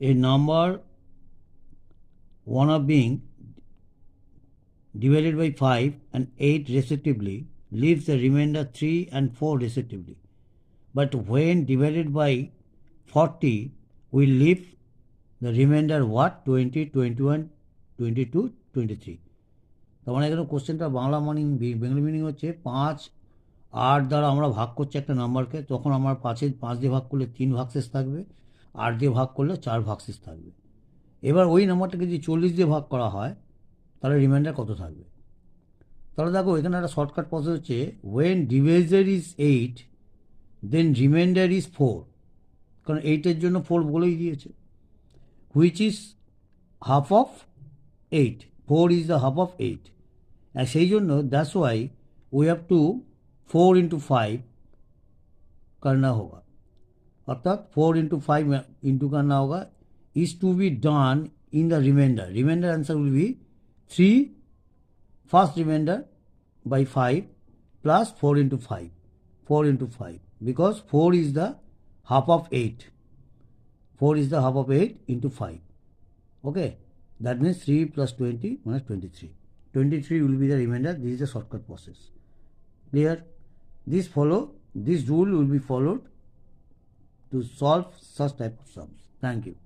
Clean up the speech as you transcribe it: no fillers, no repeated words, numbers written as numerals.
A number 1 of being divided by 5 and 8 respectively leaves the remainder 3 and 4 respectively. But when divided by 40, we leave the remainder what? 20, 21, 22, 23. তার মানে এখানে কোশ্চেনটা Bangla meaning Bengali meaning হচ্ছে 5 8 দ্বারা আমরা ভাগ করছি একটা নাম্বারকে, তখন আমার 5 দিয়ে ভাগ করলে 3 ভাগশেষ থাকবে, 8 দিয়ে ভাগ করলে 4 ভাগশেষ থাকবে। এবার ওই নাম্বারটাকে যদি 40 দিয়ে ভাগ করা হয় তাহলে রিমাইন্ডার কত থাকবে? তাহলে দেখো এখানে একটা শর্টকাট প্রসেস হচ্ছে, when divisor is 8 then remainder is 4, কারণ 8-এর জন্য 4 বলেই দিয়েছে, which is half of 8, 4 is the half of 8, আর সেই জন্য that's why we have to 4 into 5 करना होगा, अर्थात 4 इंटू 5 इंटू करना होगा is to be done in the remainder. Remainder answer will be 3 first remainder by 5 plus 4 into 5. 4 into 5 because 4 is the half of 8. 4 is the half of 8 into 5. Okay, that means 3 plus 20 minus 23. 23 will be the remainder. This is the shortcut process. Clear? This rule will be followed to solve such type of sums. Thank you.